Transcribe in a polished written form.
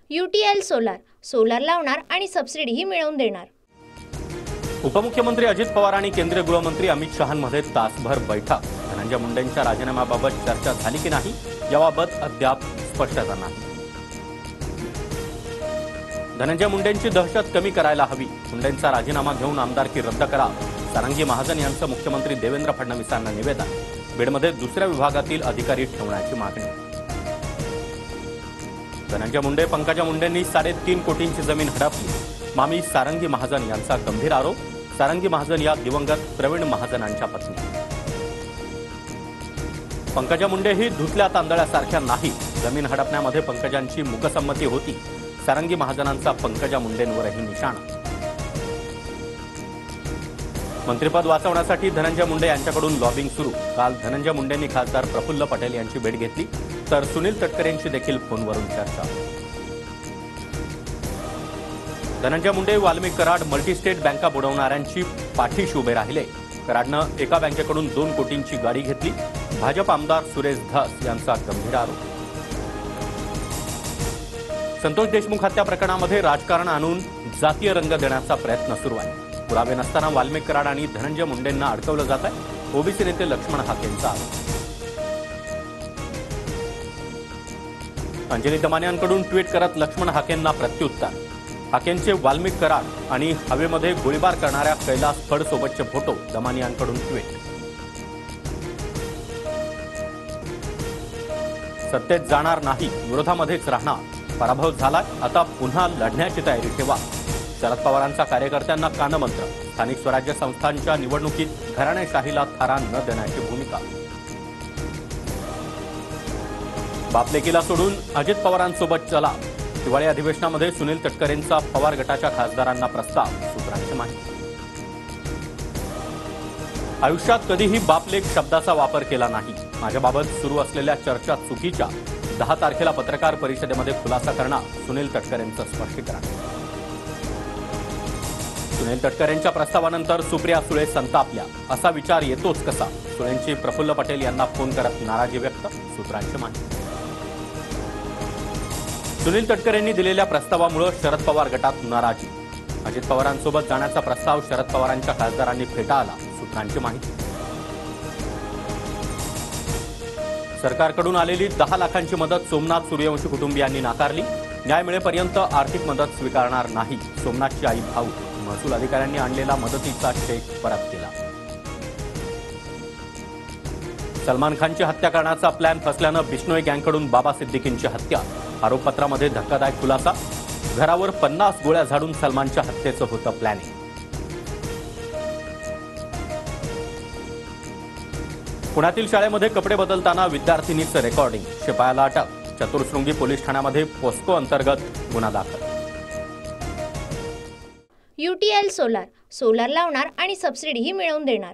UTL solar, solar लावणार आणि सबसिडीही मिळवून देणार। उपमुख्यमंत्री अजित पवार आणि केंद्रीय गृहमंत्री अमित शहांमध्ये तासभर बैठक। धनंजय मुंडेंच्या राजीनाम्याबाबत चर्चा झाली की नाही याबाबत अद्याप स्पष्टता नाही। धनंजय मुंडेंची दहशत कमी करायला हवी, मुंडेंचा राजीनामा घेऊन आमदारकी रद्द करा, सारंगी महाजन यांचं मुख्यमंत्री देवेंद्र फडणवीसांना निवेदन। बीडमध्ये दुसऱ्या विभागातील अधिकारी ठेवण्याची मागणी। धनंजय मुंडे पंकजा मुंडेंनी 3.5 कोटींची जमीन हडपली, मामी सारंगी महाजन यांचा गंभीर आरोप। सारंगी महाजन या दिवंगत प्रवीण महाजनांच्या पत्नी। पंकजा मुंडे ही धुतल्या तांदळासारख्या नाही, जमीन हडपण्यामध्ये पंकजांची मुकसंमती होती। सारंगी महाजनांचा पंकजा मुंडेंवरही निशाणा। मंत्रिपद वाचवण्यासाठी धनंजय मुंडे यांच्याकडून लॉबिंग सुरू। काल धनंजय मुंडेंनी खासदार प्रफुल्ल पटेल यांची भेट घेतली, तर सुनील तटकरेंची देखील फोनवरून चर्चा। धनंजय मुंडे वाल्मिक कराड मल्टीस्टेट बँका बुडवणाऱ्यांची पाठीशी उभे राहिले। कराडनं एका बँकेकडून 2 कोटींची गाडी घेतली। भाजप आमदार सुरेश धस यांचा गंभीर आरोप। संतोष देशमुख हत्या प्रकरणामध्ये राजकारण आणून जातीय रंग देण्याचा प्रयत्न सुरू आहे। पुरावे नसताना वाल्मिक कराड आणि धनंजय मुंडेंना अडकवलं जात आहे, ओबीसी नेते लक्ष्मण हाकेंचा आरोप। अंजली दमानियांकडून ट्विट करत लक्ष्मण हाकेंना प्रत्युत्तर। हाकेंचे वाल्मिक कराड आणि हवेमध्ये गोळीबार करणाऱ्या कैलास फडसोबतचे फोटो, दमानियांकडून ट्विट। सत्तेत जाणार नाही, विरोधामध्येच राहणार, पराभव झाला, आता पुन्हा लढण्याची तयारी ठेवा। शरद पवारांचा कार्यकर्त्यांना कानमंत्र। स्थानिक स्वराज्य संस्थांच्या निवडणुकीत घराणेशाहीला थारा न देण्याची भूमिका। बापलेकीला सोडून अजित पवारांसोबत चला, दिवाळी अधिवेशनामध्ये सुनील तटकरेंचा पवार गटाच्या खासदारांना प्रस्ताव, सूत्रांची माहिती। आयुष्यात कधीही बापलेक शब्दाचा वापर केला नाही, माझ्याबाबत सुरू असलेल्या चर्चा चुकीच्या, 10 तारखेला पत्रकार परिषदेमध्ये खुलासा करणार, सुनील तटकरेंचं स्पष्टीकरण। सुनील तटकरेंच्या प्रस्तावानंतर सुप्रिया सुळे संतापल्या, असा विचार येतोच कसा, सुळेंची प्रफुल्ल पटेल यांना फोन करत नाराजी व्यक्त, सूत्रांची माहिती। सुनील तटकरेंनी दिलेल्या प्रस्तावामुळे शरद पवार गटात नाराजी, अजित पवारांसोबत जाण्याचा प्रस्ताव शरद पवारांच्या खासदारांनी फेटाळला, सूत्रांची माहिती। सरकारकडून आलेली 10 लाखांची मदत सोमनाथ सूर्यवंशी कुटुंबियांनी नाकारली, न्याय मिळेपर्यंत आर्थिक मदत स्वीकारणार नाही, सोमनाथची आई भाऊ। महसूल अधिकाऱ्यांनी आणलेला मदतीचा चेक परत केला। सलमान खानची हत्या करण्याचा प्लॅन फसल्यानं बिश्नोई गँगकडून बाबा सिद्दीकींची हत्या, आरोपपत्रामध्ये धक्कादायक खुलासा। घरावर 50 गोळ्या झाडून सलमानच्या हत्येचं होतं प्लॅनिंग। पुण्यातील शाळेमध्ये कपडे बदलताना विद्यार्थिनीचं रेकॉर्डिंग, शिपायाला अटक। चतुर्शृंगी पोलीस ठाण्यामध्ये पोस्को अंतर्गत गुन्हा दाखल। UTL सोलार, सोलार लावणार आणि सबसिडीही मिळवून देणार।